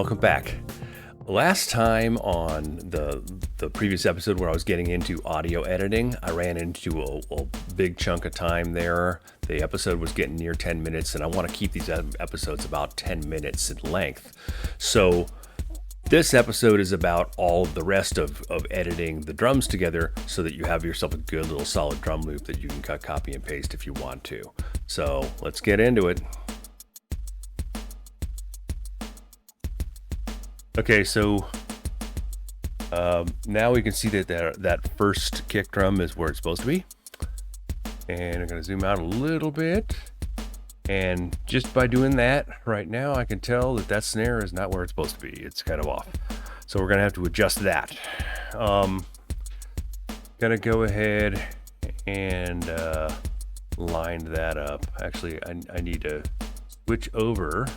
welcome back. Last time on the previous episode where I was getting into audio editing, I ran into a big chunk of time there. The episode was getting near 10 minutes, and I want to keep these episodes about 10 minutes in length. So this episode is about all of the rest of editing the drums together so that you have yourself a good little solid drum loop that you can cut, copy, and paste if you want to. So let's get into it. Okay, so now we can see that first kick drum is where it's supposed to be. And I'm going to zoom out a little bit. And just by doing that right now, I can tell that snare is not where it's supposed to be. It's kind of off. So we're going to have to adjust that. Going to go ahead and line that up. Actually, I need to switch over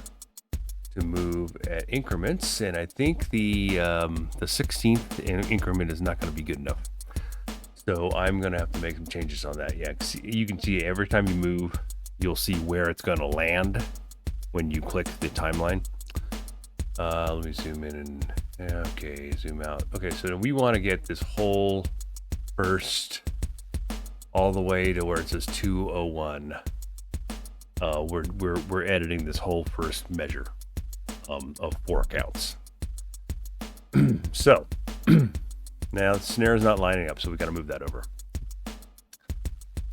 to move at increments, and I think the 16th increment is not going to be good enough. So I'm going to have to make some changes on that. Yeah, you can see every time you move, you'll see where it's going to land when you click the timeline. Let me zoom in and okay, zoom out. Okay, so we want to get this whole first all the way to where it says 201. We're editing this whole first measure of 4 counts. So now the snare is not lining up, so we got to move that over.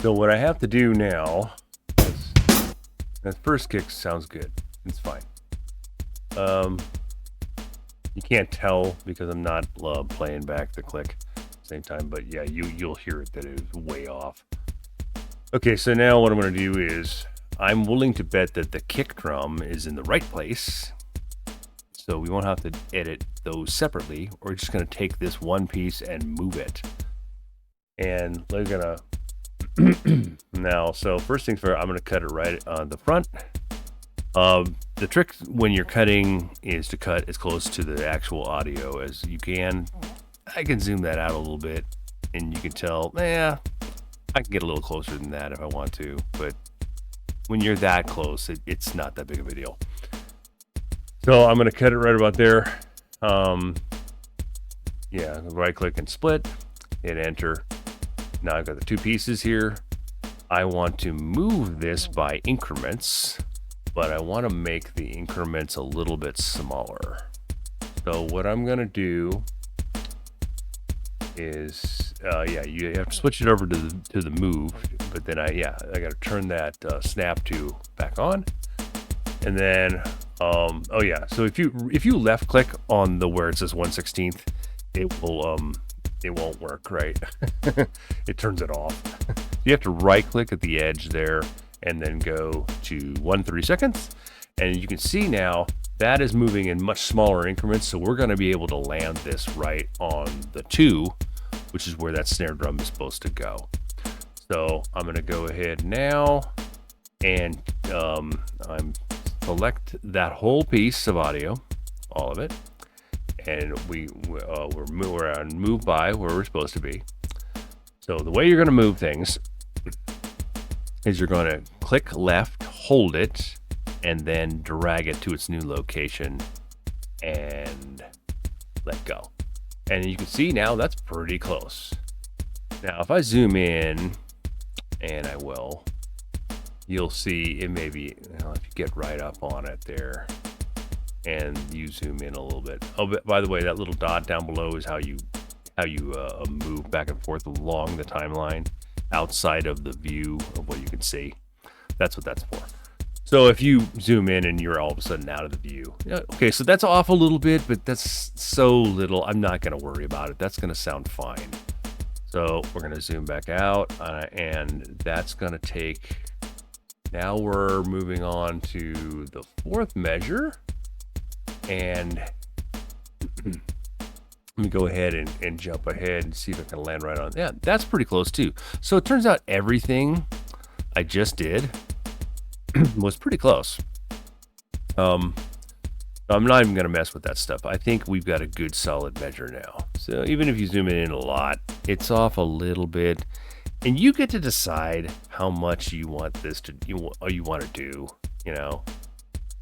So what I have to do now is, that first kick sounds good. It's fine. You can't tell because I'm not playing back the click at the same time, but yeah, you'll hear it that it is way off. Okay, so now what I'm going to do is I'm willing to bet that the kick drum is in the right place. So we won't have to edit those separately. We're just going to take this one piece and move it. And we're going to now, so first things first, I'm going to cut it right on the front. The trick when you're cutting is to cut as close to the actual audio as you can. I can zoom that out a little bit and you can tell, I can get a little closer than that if I want to, but when you're that close, it's not that big of a deal. So I'm going to cut it right about there. Right click and split, hit enter. Now I've got the 2 pieces here. I want to move this by increments, but I want to make the increments a little bit smaller. So what I'm going to do is, you have to switch it over to the move, but then I got to turn that snap to back on. And then, so if you left click on the where it says 1/16, it won't work, right? It turns it off. You have to right click at the edge there and then go to 1/32, and you can see now that is moving in much smaller increments. So we're going to be able to land this right on the 2, which is where that snare drum is supposed to go. So I'm going to go ahead now and I'm select that whole piece of audio, all of it, and we're on move by where we're supposed to be. So the way you're going to move things is you're going to click left, hold it, and then drag it to its new location and let go. And you can see now that's pretty close. Now if I zoom in, and I will, you'll see it may be, if you get right up on it there and you zoom in a little bit. Oh, but by the way, that little dot down below is how you move back and forth along the timeline outside of the view of what you can see. That's what that's for. So if you zoom in and you're all of a sudden out of the view. Okay, so that's off a little bit, but that's so little, I'm not going to worry about it. That's going to sound fine. So we're going to zoom back out, and that's going to take... Now we're moving on to the 4th measure, and let me go ahead and jump ahead and see if I can land right on. Yeah, that's pretty close too. So it turns out everything I just did was pretty close. I'm not even going to mess with that stuff. I think we've got a good solid measure now. So even if you zoom in a lot, it's off a little bit. And you get to decide how much you want this to, you want to do,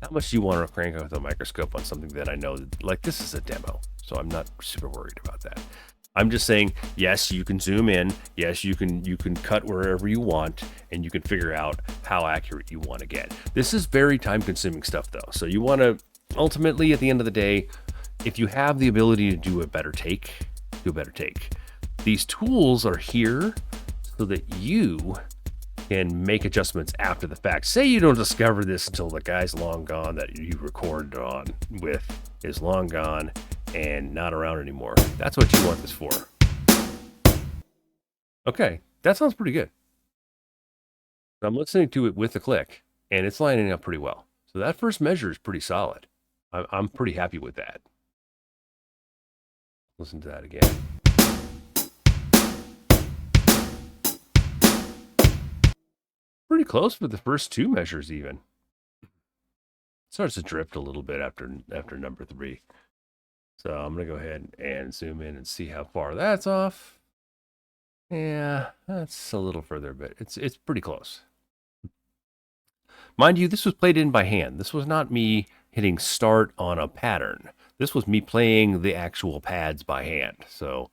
how much do you want to crank up the microscope on something that I know, like this is a demo, so I'm not super worried about that. I'm just saying, yes, you can zoom in. Yes, you can cut wherever you want, and you can figure out how accurate you want to get. This is very time-consuming stuff, though. So you want to, ultimately, at the end of the day, if you have the ability to do a better take, do a better take. These tools are here so that you can make adjustments after the fact. Say you don't discover this until the guy's long gone that you recorded on with is long gone and not around anymore. That's what you want this for. Okay, that sounds pretty good. I'm listening to it with the click, and it's lining up pretty well. So that first measure is pretty solid. I'm pretty happy with that. Listen to that again. Pretty close for the first two measures even. It starts to drift a little bit after number 3. So I'm going to go ahead and zoom in and see how far that's off. Yeah, that's a little further, but it's pretty close. Mind you, this was played in by hand. This was not me hitting start on a pattern. This was me playing the actual pads by hand. So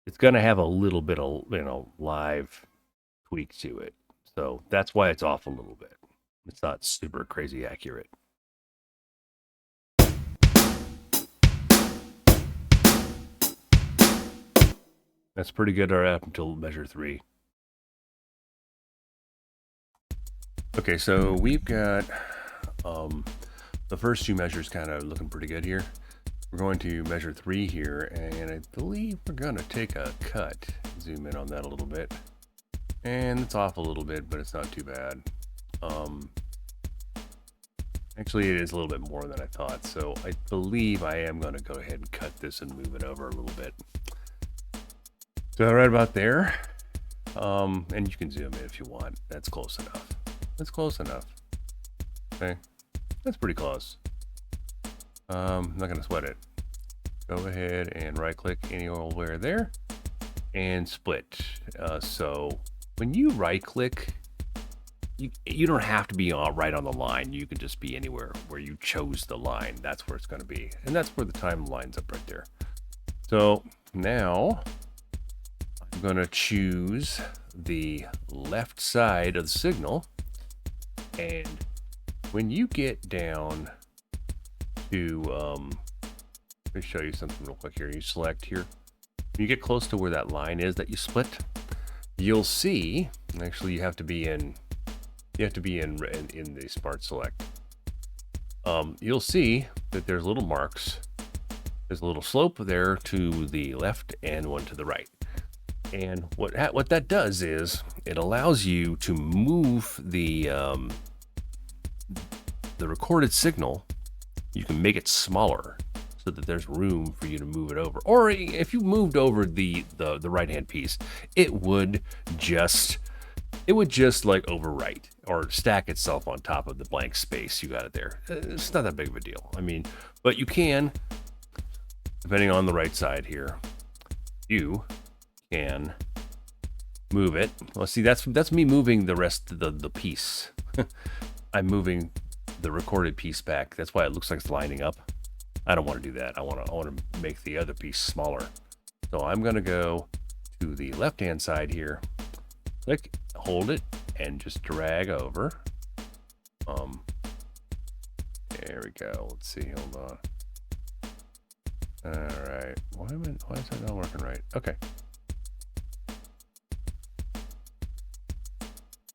it's going to have a little bit of, live tweak to it. So that's why it's off a little bit. It's not super crazy accurate. That's pretty good right up until measure 3. Okay, so we've got the first 2 measures kind of looking pretty good here. We're going to measure 3 here, and I believe we're going to take a cut. Zoom in on that a little bit. And it's off a little bit, but it's not too bad. Actually, it is a little bit more than I thought, so I believe I am going to go ahead and cut this and move it over a little bit. So right about there. And you can zoom in if you want. That's close enough. That's close enough. Okay. That's pretty close. I'm not going to sweat it. Go ahead and right click anywhere there and split. So when you right click, you don't have to be right on the line. You can just be anywhere where you chose the line. That's where it's going to be. And that's where the time lines up right there. So now I'm going to choose the left side of the signal. And when you get down to, let me show you something real quick here. You select here. When you get close to where that line is that you split, you'll see, actually you have to be in the Smart Select. You'll see that there's little marks. There's a little slope there to the left and one to the right. And what that does is it allows you to move the recorded signal. You can make it smaller so that there's room for you to move it over. Or if you moved over the right hand piece, it would just like overwrite or stack itself on top of the blank space you got it there. It's not that big of a deal. I mean, but you can, depending on the right side here, you can move it. Well, see, that's me moving the rest of the piece. I'm moving the recorded piece back. That's why it looks like it's lining up. I don't want to do that. I want to make the other piece smaller. So I'm going to go to the left hand side here. Click, hold it, and just drag over. There we go. Let's see. Hold on. All right. Why is that not working right? Okay.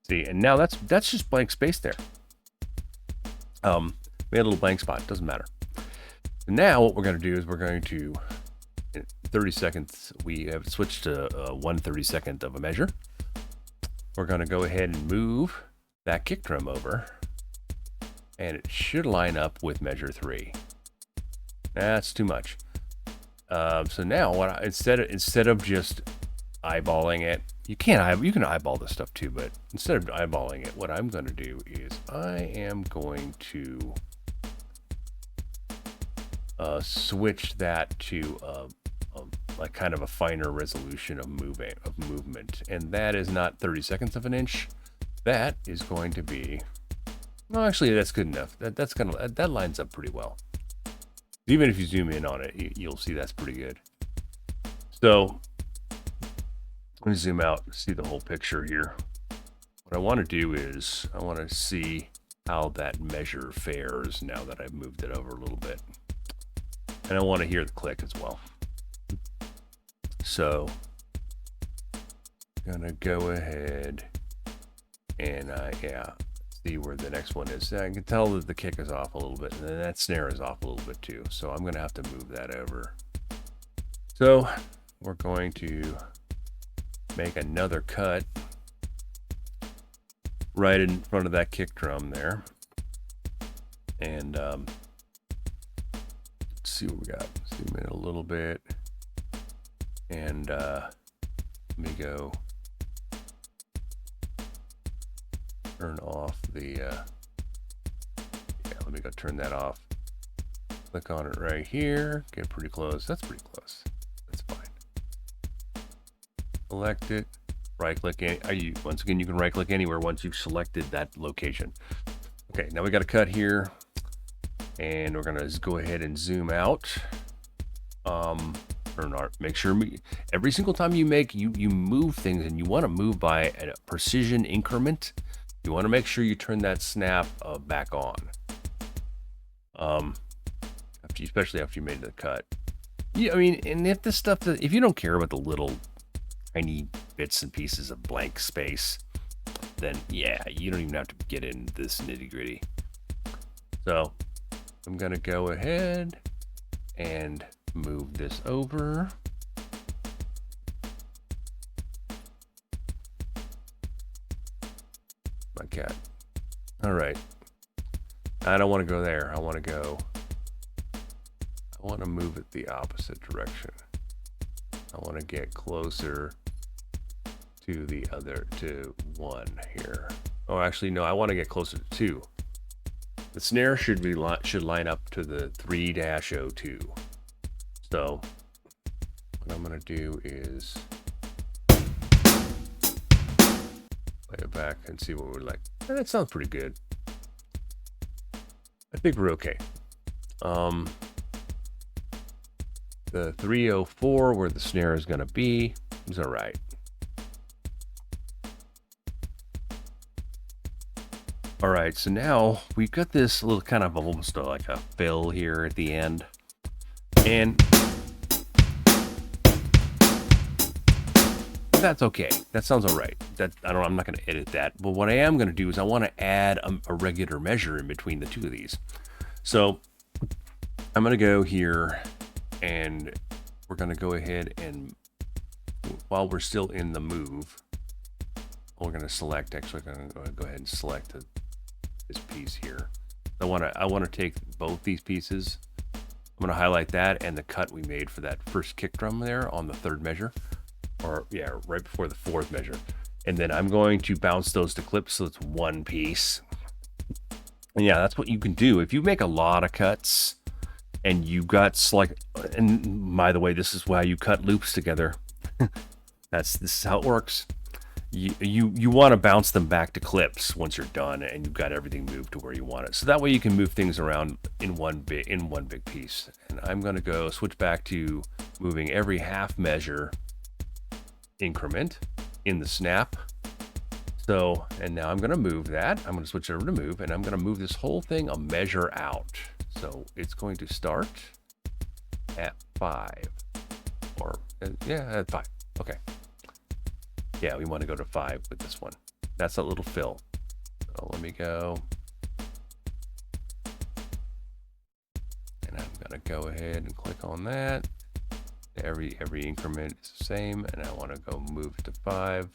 See, and now that's just blank space there. We had a little blank spot. Doesn't matter. And now what we're going to do is we're going to, in 30 seconds, we have switched to 1/32 of a measure. We're going to go ahead and move that kick drum over, and it should line up with measure 3. That's too much. So now instead of just eyeballing it, you can eyeball this stuff too, but instead of eyeballing it, what I'm going to do is I am going to switch that to like kind of a finer resolution of movement, and that is not 30 seconds of an inch. That is going to be No, actually, that's good enough. That's kind of that lines up pretty well. Even if you zoom in on it, you'll see that's pretty good. So let me zoom out and see the whole picture here. What I want to do is I want to see how that measure fares now that I've moved it over a little bit. And I want to hear the click as well. So I'm gonna go ahead and see where the next one is. I can tell that the kick is off a little bit, and then that snare is off a little bit too. So I'm gonna have to move that over. So we're going to make another cut right in front of that kick drum there. And let's see what we got. Zoom in a little bit. And let me go turn off the, let me go turn that off. Click on it right here. Get pretty close. That's pretty close. That's fine. Select it. Right click. Once again, you can right click anywhere once you've selected that location. Okay, now we got a cut here. And we're gonna go ahead and zoom out. Make sure every single time you move things, and you want to move by a precision increment. You want to make sure you turn that snap back on. Especially after you made the cut. Yeah, I mean, and if this stuff, if you don't care about the little tiny bits and pieces of blank space, then yeah, you don't even have to get into this nitty gritty. So I'm gonna go ahead and move this over. My cat. All right. I don't want to go there. I want to move it the opposite direction. I want to get closer to to 1 here. Oh, actually, no, I want to get closer to 2. The snare should line up to the 3-02. So what I'm going to do is play it back and see what we're like. That sounds pretty good. I think we're okay. The 304 where the snare is going to be is all right. All right, so now we've got this little kind of almost like a fill here at the end. And that's okay. That sounds all right. I'm not going to edit that. But what I am going to do is I want to add a regular measure in between the two of these. So I'm going to go here and we're going to go ahead and while we're still in the move, we're going to select, actually I'm going to go ahead and select this piece here. I want to take both these pieces. I'm going to highlight that and the cut we made for that first kick drum there on the third measure, or yeah, right before the fourth measure. And then I'm going to bounce those to clips so it's one piece. And yeah, that's what you can do. If you make a lot of cuts and you got and by the way, this is why you cut loops together. This is how it works. You want to bounce them back to clips once you're done and you've got everything moved to where you want it. So that way you can move things around in one big piece. And I'm going to go switch back to moving every half measure increment in the snap. So, and now I'm going to move that. I'm going to switch over to move, and I'm going to move this whole thing a measure out. So it's going to start at 5, or at 5. Okay. Yeah, we want to go to 5 with this one. That's a little fill. So let me go. And I'm going to go ahead and click on that. Every increment is the same, and I want to go move to 5.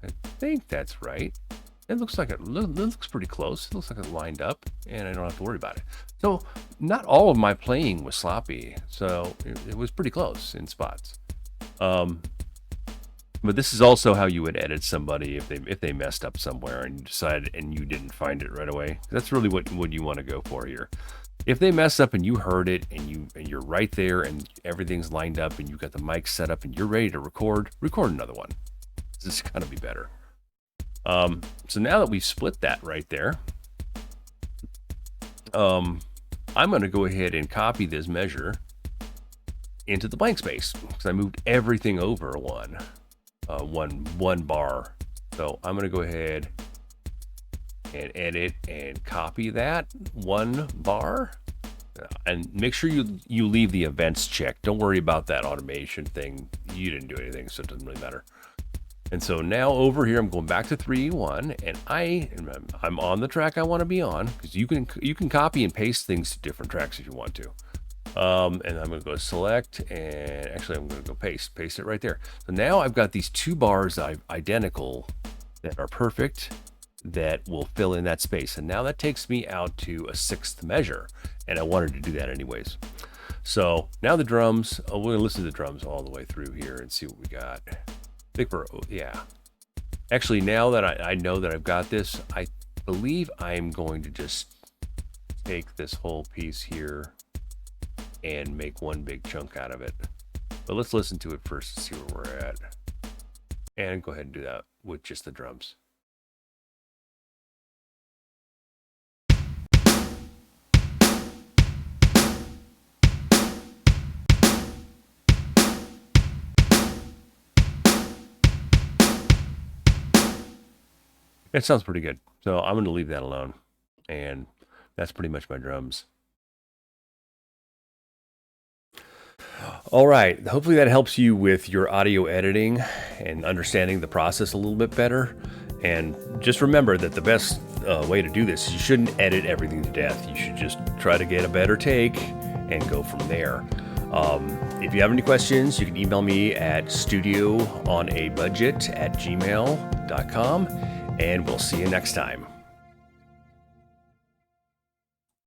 I think that's right. It looks like it looks pretty close. It looks like it lined up, and I don't have to worry about it. So not all of my playing was sloppy, so it was pretty close in spots. But this is also how you would edit somebody if they messed up somewhere and you decided and you didn't find it right away. That's really what you want to go for here. If they mess up and you heard it and you're right there and everything's lined up and you got the mic set up and you're ready to record another one. This is gonna be better. So now that we've split that right there, I'm going to go ahead and copy this measure into the blank space because I moved everything over one bar. So I'm going to go ahead and edit and copy that 1 bar. And make sure you leave the events checked. Don't worry about that automation thing. You didn't do anything, so it doesn't really matter. And so now over here, I'm going back to 3-1, and I'm on the track I want to be on, because you can copy and paste things to different tracks if you want to. And I'm going to go select, and actually I'm going to go paste it right there. So now I've got these 2 bars identical that are perfect, that will fill in that space. And now that takes me out to a 6th measure, and I wanted to do that anyways. So now the drums, we're going to listen to the drums all the way through here and see what we got. I think yeah. Actually, now that I know that I've got this, I believe I'm going to just take this whole piece here and make one big chunk out of it. But let's listen to it first to see where we're at. And go ahead and do that with just the drums. It sounds pretty good. So I'm going to leave that alone. And that's pretty much my drums. All right. Hopefully that helps you with your audio editing and understanding the process a little bit better. And just remember that the best way to do this is you shouldn't edit everything to death. You should just try to get a better take and go from there. If you have any questions, you can email me at studioonaBudget@gmail.com. And we'll see you next time.